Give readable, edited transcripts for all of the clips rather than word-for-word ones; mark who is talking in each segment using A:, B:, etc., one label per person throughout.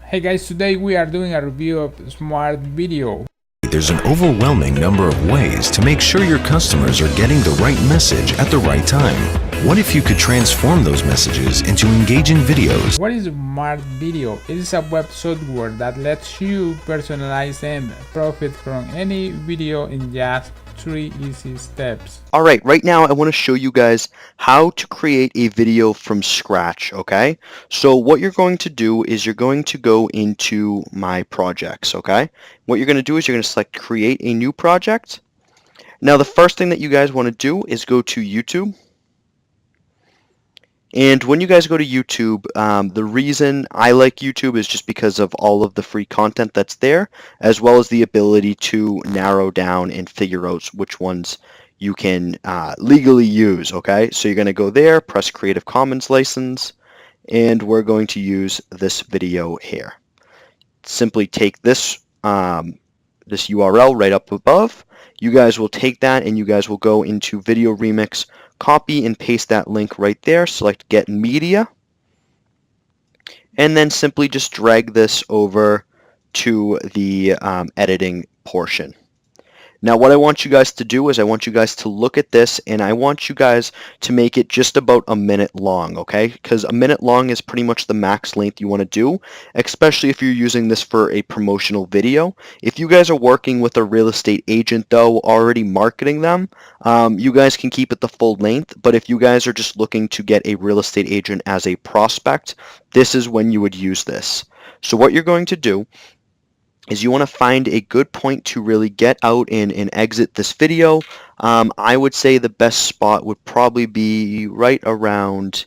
A: Hey guys, today we are doing a review of Smart Video.
B: There's an overwhelming number of ways to make sure your customers are getting the right message at the right time. What if you could transform those messages into engaging videos?
A: What is Smart Video? It is a web software that lets you personalize and profit from any video in just 3 easy steps.
C: Alright, right now I want to show you guys how to create a video from scratch, okay? So what you're going to do is you're going to go into My Projects, okay? What you're going to do is you're going to select Create a New Project. Now the first thing that you guys want to do is go to YouTube. And when you guys go to YouTube, the reason I like YouTube is just because of all of the free content that's there, as well as the ability to narrow down and figure out which ones you can legally use, okay? So you're going to go there, press Creative Commons license, and we're going to use this video here. Simply take this, this URL right up above. You guys will take that and you guys will go into Video Remix, copy and paste that link right there, select Get Media, and then simply just drag this over to the editing portion. Now what I want you guys to do is I want you guys to look at this and I want you guys to make it just about a minute long, okay? Because a minute long is pretty much the max length you want to do, especially if you're using this for a promotional video. If you guys are working with a real estate agent though, already marketing them, you guys can keep it the full length, but if you guys are just looking to get a real estate agent as a prospect, this is when you would use this. So what you're going to do is you want to find a good point to really get out and exit this video. I would say the best spot would probably be right around,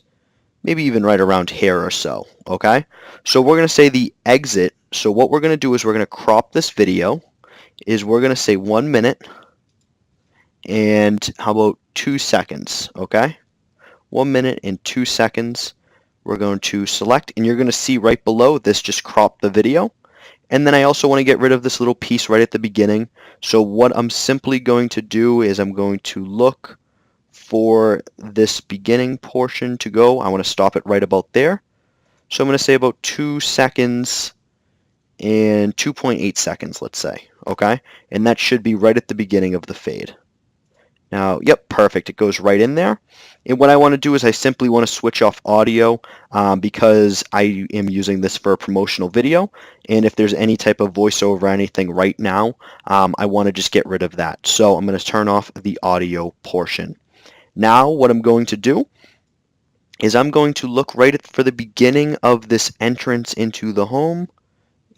C: maybe even right around here or so, okay? So we're going to say the exit. So what we're going to do is we're going to crop this video, is we're going to say 1 minute and how about 2 seconds, okay? 1 minute and 2 seconds. We're going to select, and you're going to see right below this just crop the video. And then I also want to get rid of this little piece right at the beginning. So what I'm simply going to do is I'm going to look for this beginning portion to go. I want to stop it right about there. So I'm going to say about 2 seconds and 2.8 seconds, let's say. Okay? And that should be right at the beginning of the fade. Now, yep, perfect. It goes right in there. And what I want to do is I simply want to switch off audio because I am using this for a promotional video. And if there's any type of voiceover or anything right now, I want to just get rid of that. So I'm going to turn off the audio portion. Now what I'm going to do is I'm going to look right for the beginning of this entrance into the home.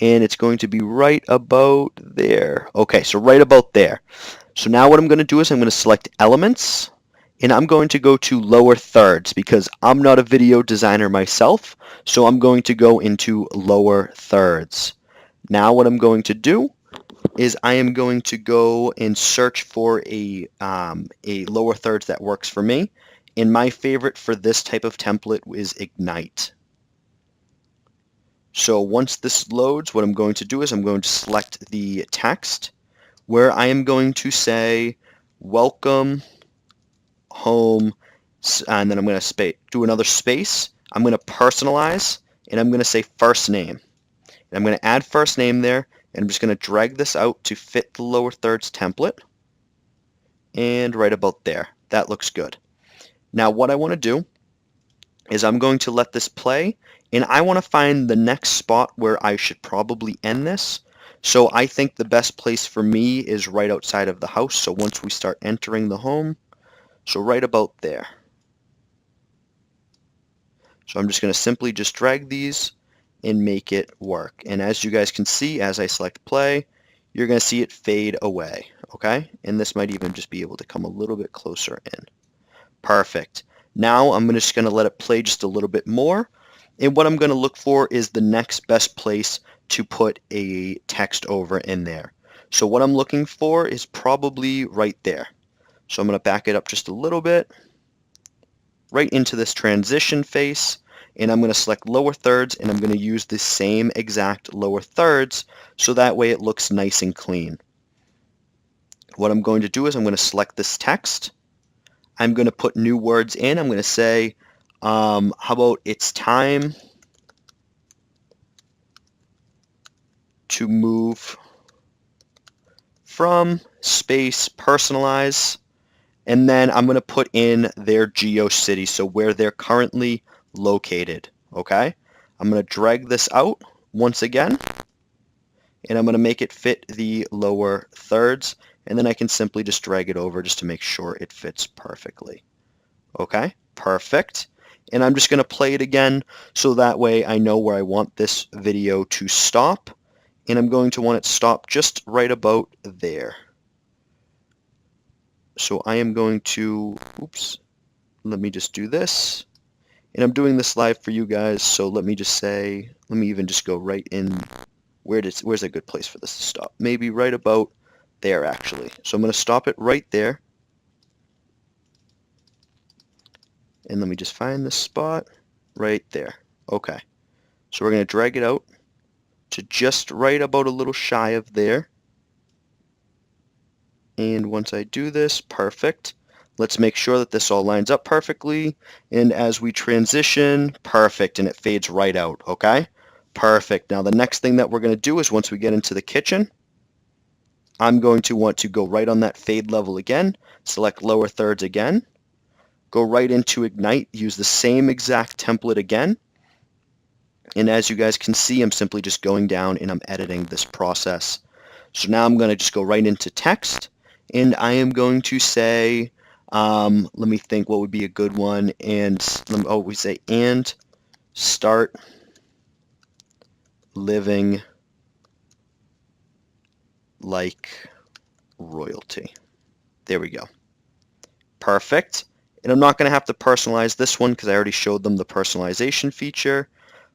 C: And it's going to be right about there. Okay, so right about there. So now what I'm going to do is I'm going to select Elements, and I'm going to go to Lower Thirds because I'm not a video designer myself, so I'm going to go into Lower Thirds. Now what I'm going to do is I am going to go and search for a Lower Thirds that works for me, and my favorite for this type of template is Ignite. So once this loads, what I'm going to do is I'm going to select the text, where I am going to say welcome home, and then I'm going to do another space. I'm going to personalize, and I'm going to say first name. And I'm going to add first name there, and I'm just going to drag this out to fit the Lower Thirds template. And right about there. That looks good. Now what I want to do is I'm going to let this play, and I want to find the next spot where I should probably end this. So I think the best place for me is right outside of the house. So once we start entering the home, so right about there. So I'm just going to simply just drag these and make it work. And as you guys can see, as I select play, you're going to see it fade away. Okay? And this might even just be able to come a little bit closer in. Perfect. Now I'm just going to let it play just a little bit more. And what I'm going to look for is the next best place to put a text over in there. So what I'm looking for is probably right there. So I'm going to back it up just a little bit, right into this transition face, and I'm going to select Lower Thirds, and I'm going to use the same exact Lower Thirds so that way it looks nice and clean. What I'm going to do is I'm going to select this text. I'm going to put new words in. I'm going to say, how about it's time to move from space personalize, and then I'm going to put in their GeoCity, so where they're currently located. Okay, I'm going to drag this out once again, and I'm going to make it fit the lower thirds, and then I can simply just drag it over just to make sure it fits perfectly. Okay, perfect. And I'm just going to play it again so that way I know where I want this video to stop, and I'm going to want it stopped just right about there. So I am going to, oops, let me just do this. And I'm doing this live for you guys, so let me just say, let me even just go right in, where's a good place for this to stop? Maybe right about there, actually. So I'm going to stop it right there. And let me just find this spot right there. Okay. So we're going to drag it out to just right about a little shy of there. And once I do this, perfect. Let's make sure that this all lines up perfectly. And as we transition, perfect, and it fades right out, okay? Perfect. Now the next thing that we're going to do is once we get into the kitchen, I'm going to want to go right on that fade level again, select lower thirds again, go right into Ignite, use the same exact template again. And as you guys can see, I'm simply just going down and I'm editing this process. So now I'm going to just go right into text, and I am going to say, let me think what would be a good one, and we say, and start living like royalty. There we go. Perfect. And I'm not going to have to personalize this one because I already showed them the personalization feature,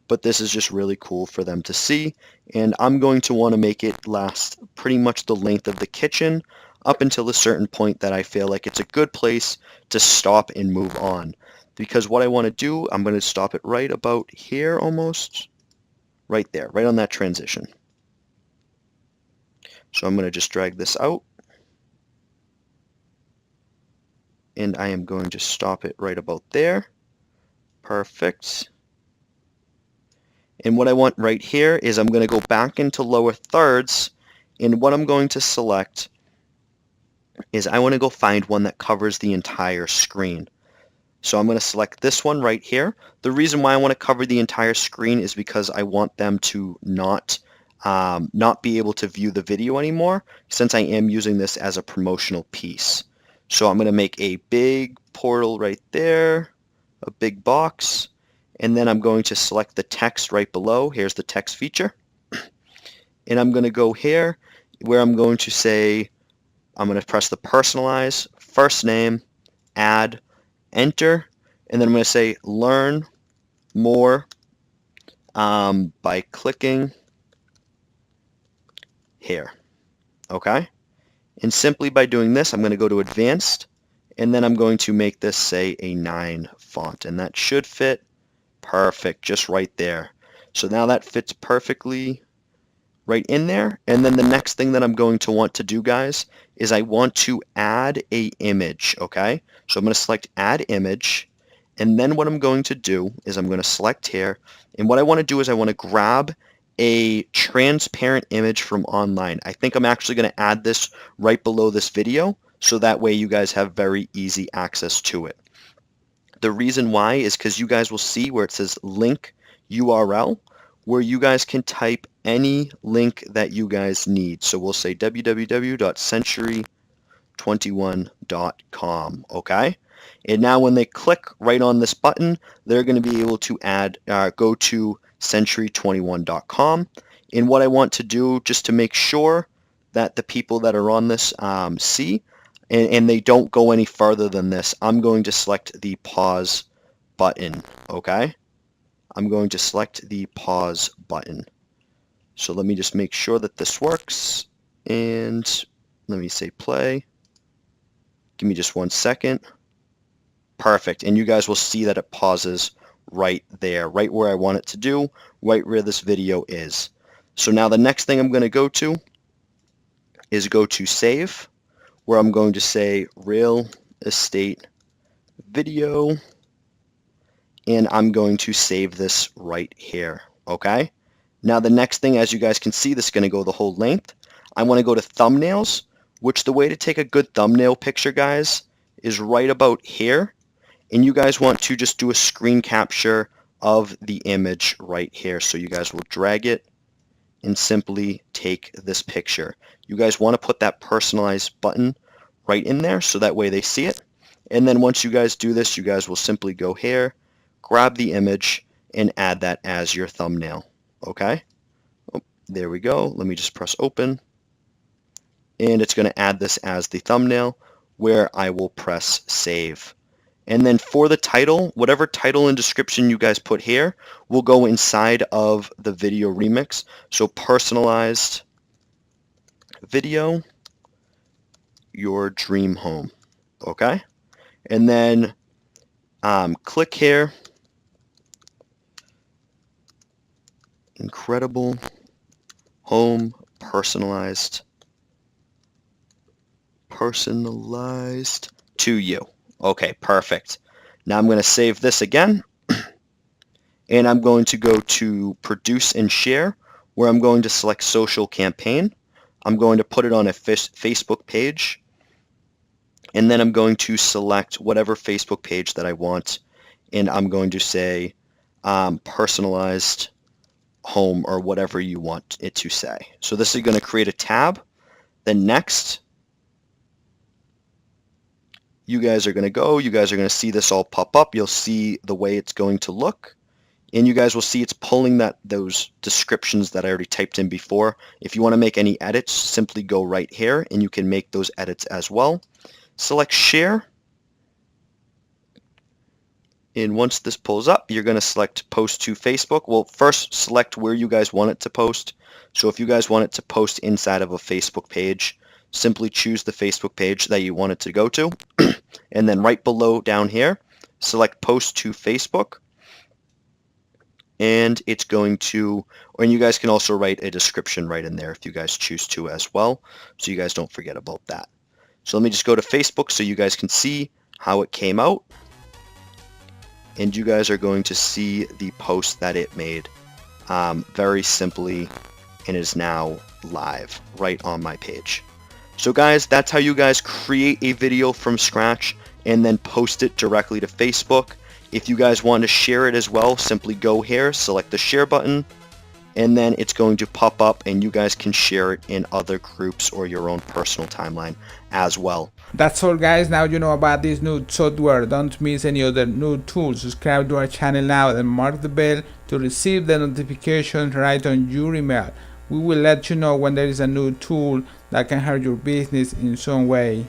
C: but this is just really cool for them to see. And I'm going to want to make it last pretty much the length of the kitchen up until a certain point that I feel like it's a good place to stop and move on. Because what I want to do, I'm going to stop it right about here almost. Right there, right on that transition. So I'm going to just drag this out. And I am going to stop it right about there. Perfect. And what I want right here is I'm going to go back into lower thirds, and what I'm going to select is I want to go find one that covers the entire screen. So I'm going to select this one right here. The reason why I want to cover the entire screen is because I want them to not be able to view the video anymore, since I am using this as a promotional piece. So I'm going to make a big portal right there, a big box, and then I'm going to select the text right below. Here's the text feature. And I'm going to go here where I'm going to say, I'm going to press the personalize, first name, add, enter, and then I'm going to say learn more by clicking here. Okay? And simply by doing this, I'm going to go to advanced, and then I'm going to make this say a 9 font, and that should fit perfect just right there. So now that fits perfectly right in there. And then the next thing that I'm going to want to do, guys, is I want to add a image, okay? So I'm going to select add image, and then what I'm going to do is I'm going to select here, and what I want to do is I want to grab a transparent image from online. I think I'm actually going to add this right below this video, so that way you guys have very easy access to it. The reason why is because you guys will see where it says link URL, where you guys can type any link that you guys need. So we'll say www.century21.com, okay? And now when they click right on this button, they're going to be able to go to century21.com. And what I want to do, just to make sure that the people that are on this see, and they don't go any further than this, I'm going to select the pause button, okay? I'm going to select the pause button. So let me just make sure that this works, and let me say play. Give me just 1 second. Perfect, and you guys will see that it pauses right there, right where I want it to do, right where this video is. So now the next thing I'm going to go to is go to save, where I'm going to say real estate video, and I'm going to save this right here, okay? Now the next thing, as you guys can see, this is going to go the whole length. I want to go to thumbnails, which the way to take a good thumbnail picture, guys, is right about here. And you guys want to just do a screen capture of the image right here. So you guys will drag it and simply take this picture. You guys want to put that personalize button right in there so that way they see it. And then once you guys do this, you guys will simply go here, grab the image, and add that as your thumbnail. Okay? Oh, there we go. Let me just press open. And it's going to add this as the thumbnail, where I will press save. And then for the title, whatever title and description you guys put here will go inside of the video remix. So personalized video, your dream home. Okay? And then click here. Incredible home personalized to you. Okay, perfect. Now I'm going to save this again, and I'm going to go to produce and share, where I'm going to select social campaign. I'm going to put it on a Facebook page, and then I'm going to select whatever Facebook page that I want, and I'm going to say personalized home, or whatever you want it to say. So this is going to create a tab. Then next, you guys are going to see this all pop up. You'll see the way it's going to look, and you guys will see it's pulling those descriptions that I already typed in before. If you want to make any edits, simply go right here and you can make those edits as well. Select share, and once this pulls up, you're going to select post to Facebook. Well, first select where you guys want it to post. So if you guys want it to post inside of a Facebook page, simply choose the Facebook page that you want it to go to. And then right below down here, select post to Facebook. And it's going to, and you guys can also write a description right in there if you guys choose to as well, so you guys don't forget about that. So let me just go to Facebook so you guys can see how it came out. And you guys are going to see the post that it made very simply, and is now live right on my page. So guys, that's how you guys create a video from scratch and then post it directly to Facebook. If you guys want to share it as well, simply go here, select the share button, and then it's going to pop up and you guys can share it in other groups or your own personal timeline as well.
A: That's all guys, now you know about this new software. Don't miss any other new tools. Subscribe to our channel now and mark the bell to receive the notifications right on your email. We will let you know when there is a new tool that can help your business in some way.